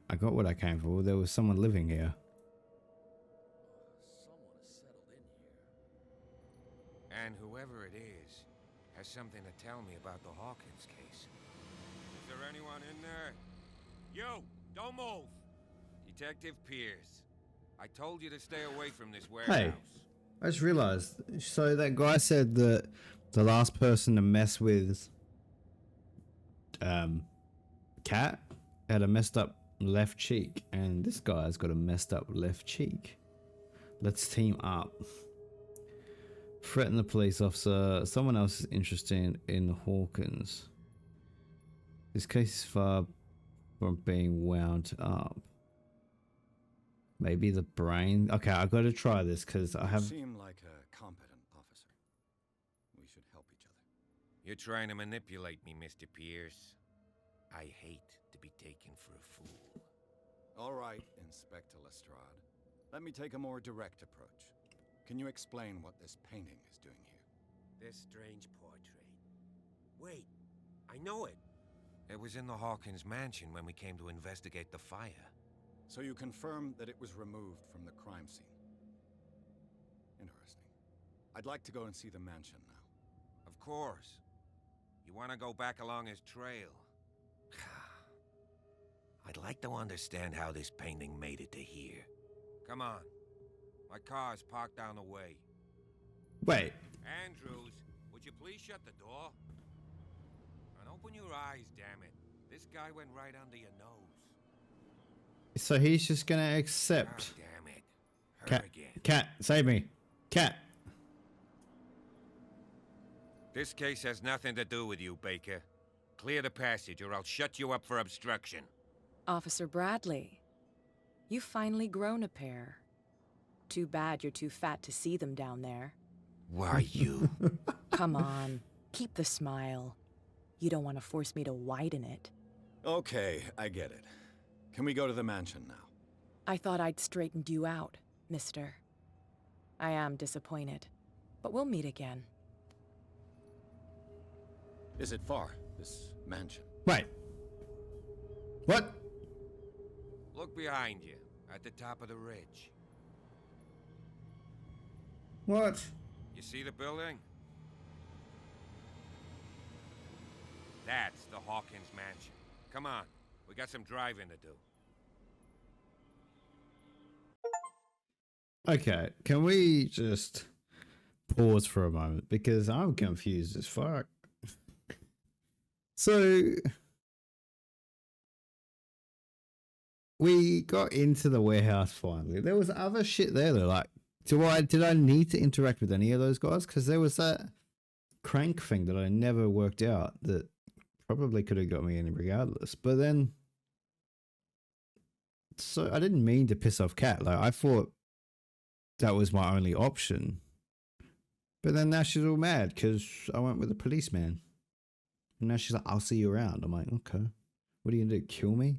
I got what I came for. There was someone living here. Someone has settled in here. And whoever it is has something to tell me about the Hawkins case. Is there anyone in there? You! Don't move! Detective Pierce. I told you to stay away from this warehouse. Hey, I just realized. So that guy said that the last person to mess with Cat had a messed up left cheek, and this guy's got a messed up left cheek. Let's team up. Threaten the police officer. Someone else is interested in Hawkins. This case is far from being wound up. Maybe the brain. Okay, I got to try this because I have. You seem like a competent officer. We should help each other. You're trying to manipulate me, Mr. Pierce. I hate to be taken for a fool. All right, Inspector Lestrade. Let me take a more direct approach. Can you explain what this painting is doing here? This strange portrait. Wait, I know it. It was in the Hawkins mansion when we came to investigate the fire. So you confirm that it was removed from the crime scene. Interesting. I'd like to go and see the mansion now. Of course. You want to go back along his trail? I'd like to understand how this painting made it to here. Come on. My car's parked down the way. Wait. Andrews, would you please shut the door? And open your eyes, damn it. This guy went right under your nose. So he's just gonna accept. God damn it. Her Cat, again. cat, save me. Cat. This case has nothing to do with you, Baker. Clear the passage or I'll shut you up for obstruction. Officer Bradley, you've finally grown a pair. Too bad you're too fat to see them down there. Why you? Come on, keep the smile. You don't want to force me to widen it. Okay, I get it. Can we go to the mansion now? I thought I'd straightened you out, mister. I am disappointed, but we'll meet again. Is it far, this mansion? Wait. What? Look behind you, at the top of the ridge. What? You see the building? That's the Hawkins mansion. Come on, we got some driving to do. Okay, can we just pause for a moment because I'm confused as fuck. So we got into the warehouse finally. There was other shit there though. Like, did I need to interact with any of those guys? Because there was that crank thing that I never worked out that probably could have got me in regardless. But then, so I didn't mean to piss off Kat. Like, I thought that was my only option. But then now she's all mad because I went with a policeman. And now she's like, I'll see you around. I'm like, okay. What are you going to do? Kill me?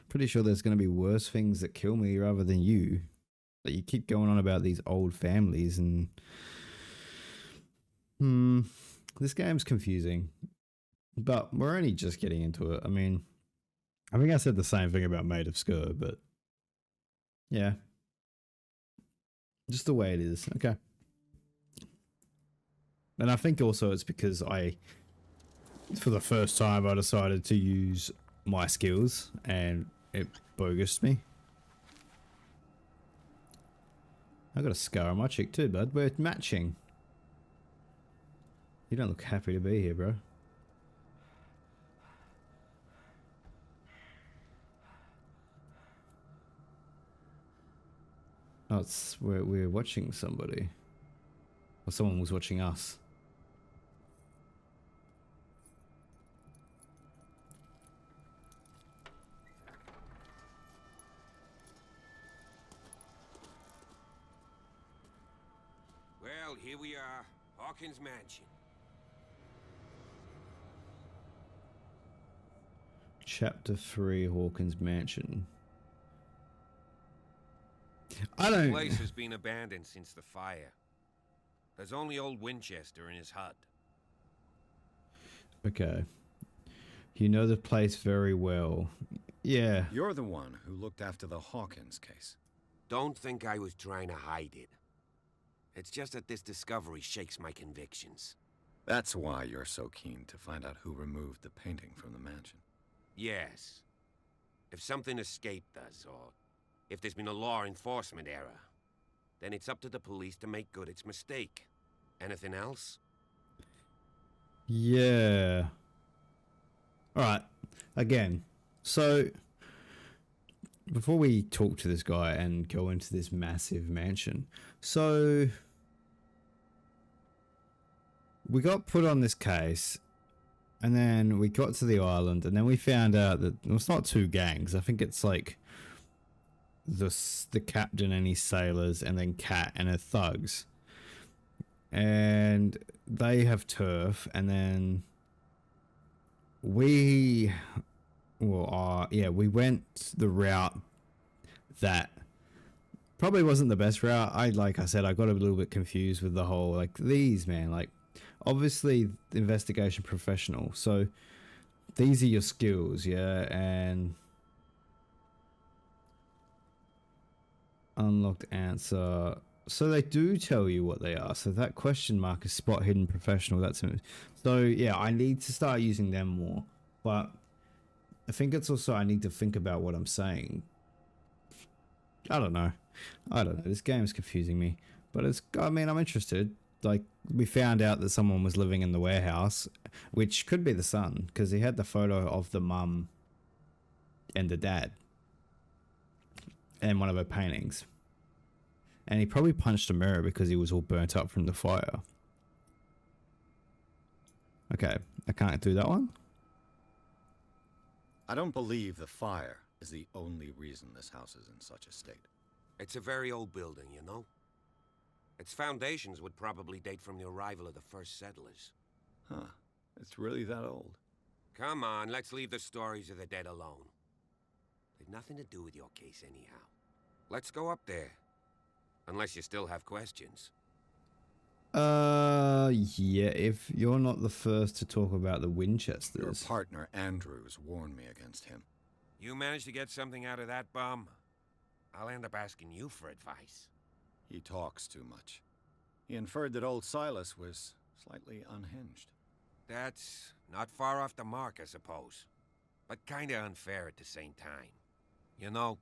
Pretty sure there's going to be worse things that kill me rather than you. But you keep going on about these old families and... This game's confusing. But we're only just getting into it. I mean, I think I said the same thing about Maid of Sker, but... Yeah. Just the way it is. Okay. And I think also it's because for the first time, I decided to use my skills and it bogused me. I got a scar on my cheek too, bud. We're matching. You don't look happy to be here, bro. Oh, it's we're watching somebody. Or someone was watching us. Well, here we are. Hawkins Mansion. Chapter 3, Hawkins Mansion. I don't... The place has been abandoned since the fire. There's only old Winchester in his hut. Okay. You know the place very well. Yeah. You're the one who looked after the Hawkins case. Don't think I was trying to hide it. It's just that this discovery shakes my convictions. That's why you're so keen to find out who removed the painting from the mansion. Yes. If something escaped us, or if there's been a law enforcement error, then it's up to the police to make good its mistake. Anything else? Yeah. Alright. Again. So, before we talk to this guy and go into this massive mansion, so we got put on this case, and then we got to the island, and then we found out that it's not two gangs. I think it's like the captain and his sailors, and then Cat and her thugs, and they have turf, and then we went the route that probably wasn't the best route. Like I said, I got a little bit confused with the whole, like, these, man, like, obviously investigation professional, so these are your skills, yeah, and unlocked answer. So they do tell you what they are. So that question mark is spot hidden professional. That's so yeah. I need to start using them more, but I think it's also I need to think about what I'm saying. I don't know. This game is confusing me, but I mean, I'm interested. Like, we found out that someone was living in the warehouse, which could be the son, because he had the photo of the mum and the dad and one of her paintings. And he probably punched a mirror because he was all burnt up from the fire. Okay, I can't do that one. I don't believe the fire is the only reason this house is in such a state. It's a very old building, you know? Its foundations would probably date from the arrival of the first settlers. Huh. It's really that old. Come on, let's leave the stories of the dead alone. They've nothing to do with your case anyhow. Let's go up there. Unless you still have questions. Yeah, if you're not the first to talk about the Your Winchesters. partner, Andrews, warned me against him. You manage to get something out of that bum, I'll end up asking you for advice. He talks too much. He inferred that old Silas was slightly unhinged. That's not far off the mark, I suppose. But kinda unfair at the same time. You know,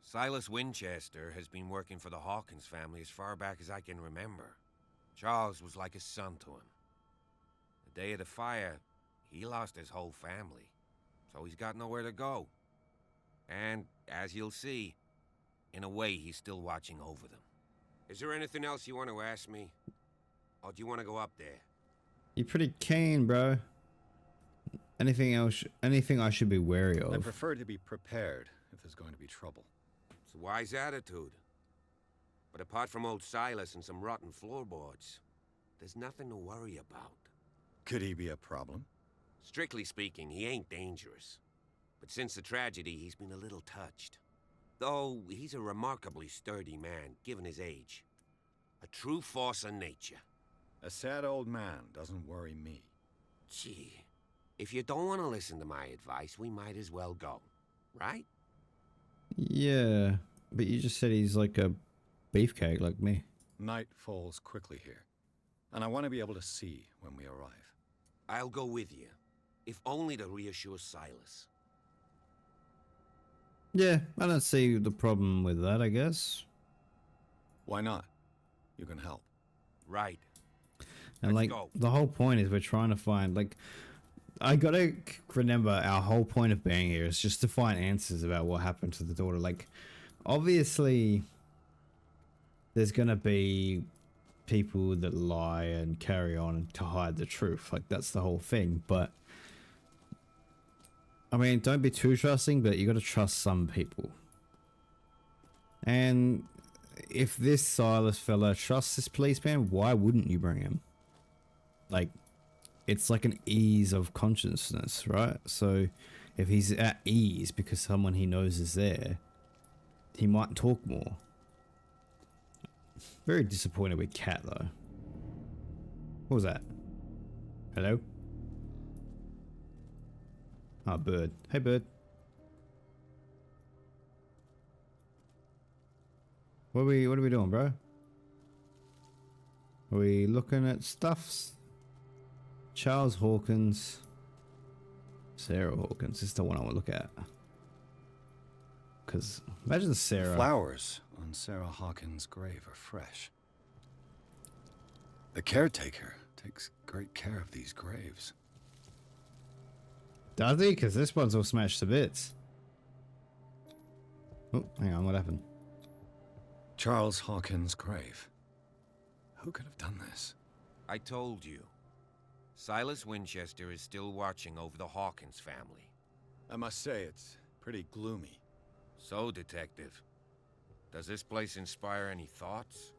Silas Winchester has been working for the Hawkins family as far back as I can remember. Charles was like a son to him. The day of the fire, he lost his whole family, so he's got nowhere to go. And, as you'll see, in a way he's still watching over them. Is there anything else you want to ask me? Or do you want to go up there? You're pretty keen, bro. Anything else? Anything I should be wary I of? prefer to be prepared if there's going to be trouble. It's a wise attitude. But apart from old Silas and some rotten floorboards, there's nothing to worry about. Could he be a problem? Strictly speaking, he ain't dangerous. But since the tragedy, he's been a little touched. Though he's a remarkably sturdy man, given his age. A true force of nature. A sad old man doesn't worry me. Gee, if you don't want to listen to my advice, we might as well go. Right? Yeah, but you just said he's like a beefcake like me. Night falls quickly here, and I want to be able to see when we arrive. I'll go with you, if only to reassure Silas. Yeah, I don't see the problem with that, I guess. Why not? You can help. Right. And Let's like, go. the whole point is we're trying to find, like, I gotta remember our whole point of being here is just to find answers about what happened to the daughter. Like, obviously, there's gonna be people that lie and carry on to hide the truth. Like, that's the whole thing. But, I mean, don't be too trusting, but you gotta trust some people. And if this Silas fella trusts this policeman, why wouldn't you bring him? Like, it's like an ease of consciousness, right? So if he's at ease because someone he knows is there, he might talk more. Very disappointed with Cat, though. What was that? Hello? Oh, bird. Hey, bird. What are we doing, bro? Are we looking at stuffs? Charles Hawkins. Sarah Hawkins is the one I want to look at. Because imagine Sarah. Flowers on Sarah Hawkins' grave are fresh. The caretaker takes great care of these graves. Does he? Because this one's all smashed to bits. Oh, hang on, what happened? Charles Hawkins' grave. Who could have done this? I told you. Silas Winchester is still watching over the Hawkins family. I must say, it's pretty gloomy. So, Detective, does this place inspire any thoughts?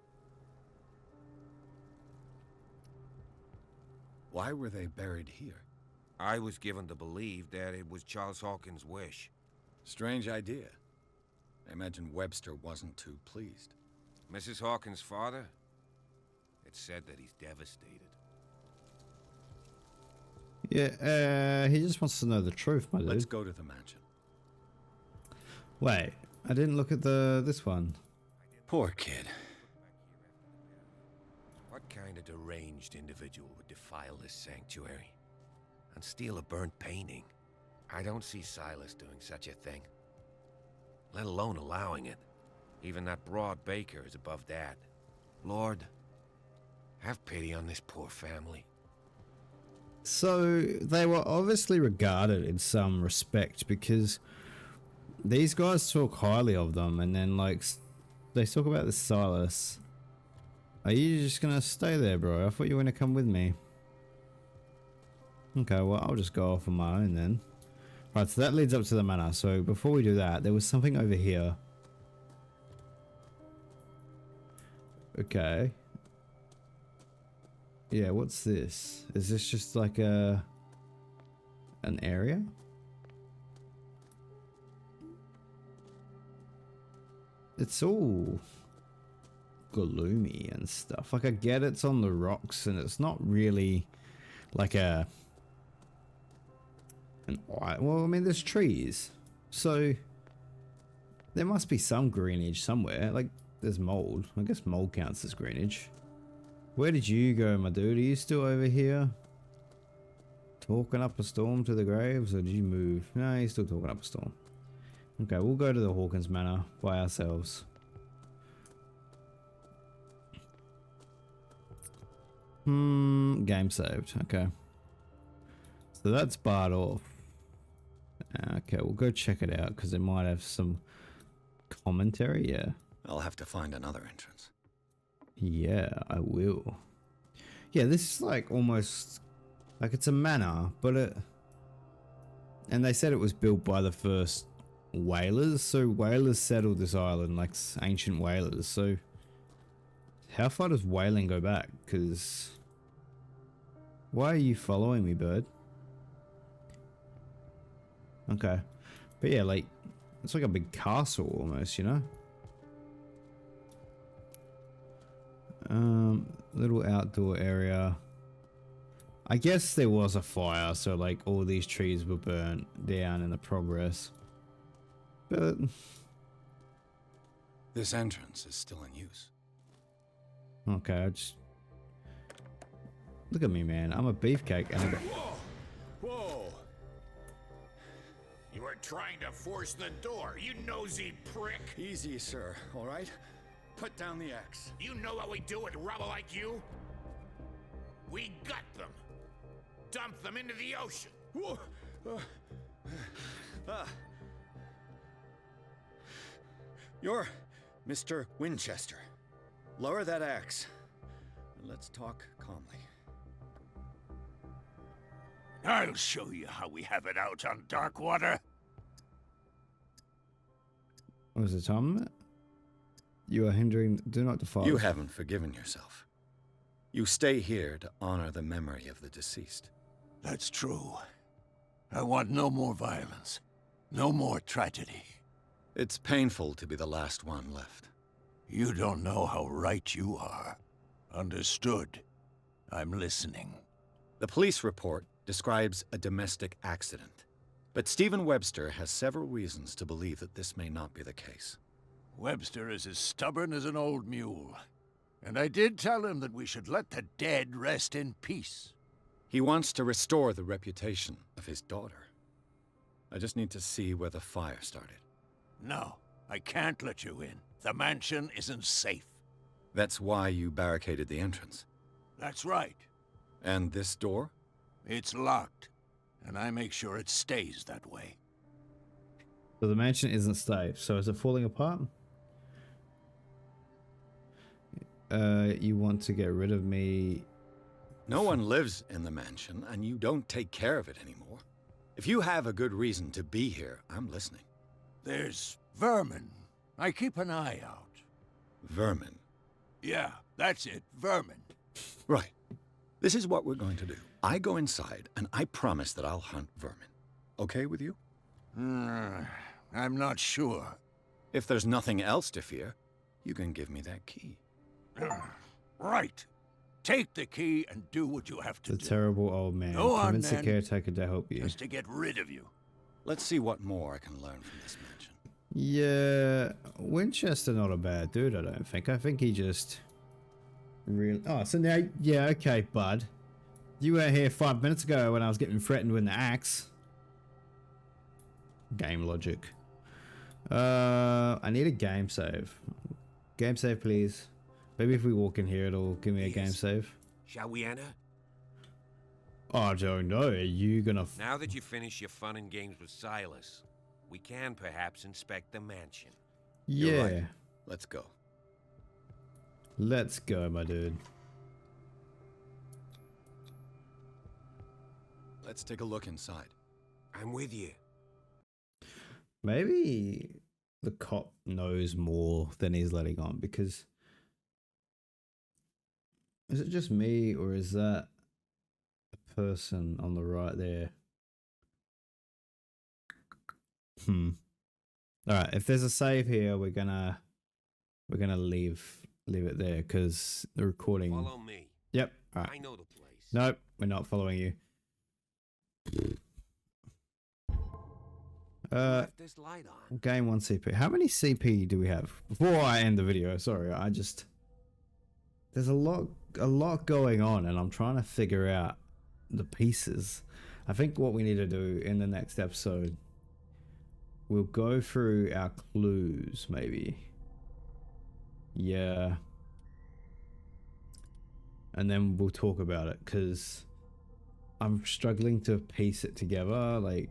Why were they buried here? I was given to believe that it was Charles Hawkins' wish. Strange idea. I imagine Webster wasn't too pleased. Mrs. Hawkins' father? It's said that he's devastated. Yeah, he just wants to know the truth, my dude. Let's go to the mansion. Wait, I didn't look at this one. Poor kid. What kind of deranged individual would defile this sanctuary and steal a burnt painting? I don't see Silas doing such a thing, let alone allowing it. Even that broad baker is above that. Lord, have pity on this poor family. So they were obviously regarded in some respect because these guys talk highly of them, and then like they talk about this Silas. Are you just gonna stay there, bro? I thought you were gonna come with me. Okay, well I'll just go off on my own then. Right, so that leads up to the manor. So before we do that, there was something over here. Okay. Yeah, what's this? Is this just like an area? It's all gloomy and stuff. Like I get it's on the rocks and it's not really like well, I mean there's trees. So there must be some greenage somewhere. Like there's mold. I guess mold counts as greenage. Where did you go, my dude? Are you still over here? Talking up a storm to the graves, or did you move? No, you're still talking up a storm. Okay, we'll go to the Hawkins Manor by ourselves. Game saved. Okay. So that's barred off. Okay, we'll go check it out because it might have some commentary. Yeah. I'll have to find another entrance. Yeah, I will. Yeah, this is like almost like it's a manor, but and they said it was built by the first whalers. So whalers settled this island, like ancient whalers. So how far does whaling go back? Because why are you following me, bird? Okay, but yeah, like it's like a big castle almost, you know. Little outdoor area. I guess there was a fire, so like all these trees were burnt down in the progress. But this entrance is still in use. Okay, I just look at me, man. I'm a beefcake, and I got... Whoa! You were trying to force the door, you nosy prick! Easy, sir. All right. Put down the axe. You know what we do with rubble like you? We gut them. Dump them into the ocean. You're Mr. Winchester. Lower that axe. And let's talk calmly. I'll show you how we have it out on Darkwater. What was the time limit? You are hindering... Do not defile. You haven't forgiven yourself. You stay here to honor the memory of the deceased. That's true. I want no more violence. No more tragedy. It's painful to be the last one left. You don't know how right you are. Understood. I'm listening. The police report describes a domestic accident, but Stephen Webster has several reasons to believe that this may not be the case. Webster is as stubborn as an old mule. And I did tell him that we should let the dead rest in peace. He wants to restore the reputation of his daughter. I just need to see where the fire started. No, I can't let you in. The mansion isn't safe. That's why you barricaded the entrance. That's right. And this door? It's locked, and I make sure it stays that way. So the mansion isn't safe. So is it falling apart? You want to get rid of me? No one lives in the mansion, and you don't take care of it anymore. If you have a good reason to be here, I'm listening. There's vermin. I keep an eye out. Vermin. Yeah, that's it, vermin. Right. This is what we're going to do. I go inside, and I promise that I'll hunt vermin. Okay with you? I'm not sure. If there's nothing else to fear, you can give me that key. Right. Take the key and do what you have to The do. terrible old man. Go on, Convince the then. caretaker to help you. Just to get rid of you. Let's see what more I can learn from this mansion. Yeah, Winchester not a bad dude, I don't think. I think he just really... Oh, so now... Yeah, okay, bud. You were here 5 minutes ago when I was getting threatened with an axe. Game logic. I need a game save. Game save, please. Maybe if we walk in here, it'll give me a game save. Shall we enter? I don't know. Are you gonna... Now that you've finished your fun and games with Silas, we can perhaps inspect the mansion. Yeah. You're right. Let's go. Let's go, my dude. Let's take a look inside. I'm with you. Maybe the cop knows more than he's letting on, because... Is it just me, or is that a person on the right there? Alright, if there's a save here, we're gonna leave it there, because the recording... Follow me. Yep, alright. I know the place. Nope, we're not following you. Left this light on. Game 1 CP. How many CP do we have? Before I end the video, sorry, there's a lot going on, and I'm trying to figure out the pieces. I think what we need to do in the next episode, we'll go through our clues, maybe. Yeah. And then we'll talk about it, because I'm struggling to piece it together. Like,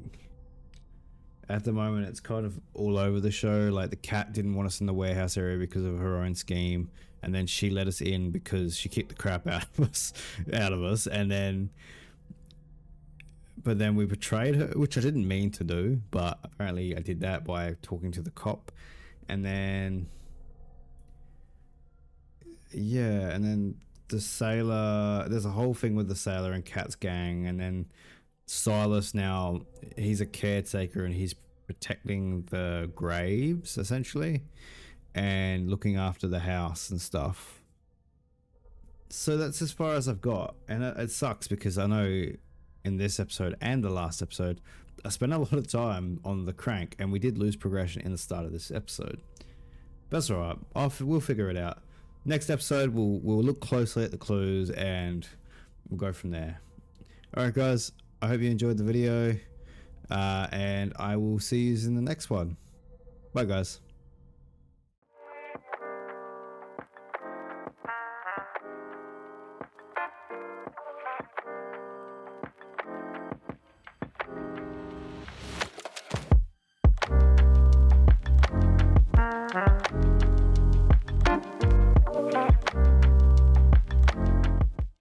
at the moment, it's kind of all over the show. Like, the cat didn't want us in the warehouse area because of her own scheme, and then she let us in because she kicked the crap out of us, and then, but then we betrayed her, which I didn't mean to do, but apparently I did that by talking to the cop, and then, yeah, and then the sailor. There's a whole thing with the sailor and Cat's gang, and then Silas, now he's a caretaker and he's protecting the graves essentially and looking after the house and stuff. So that's as far as I've got, and it sucks because I know in this episode and the last episode I spent a lot of time on the crank, and we did lose progression in the start of this episode. But that's alright, we'll figure it out. Next episode we'll look closely at the clues and we'll go from there. Alright guys, I hope you enjoyed the video, and I will see you in the next one. Bye guys.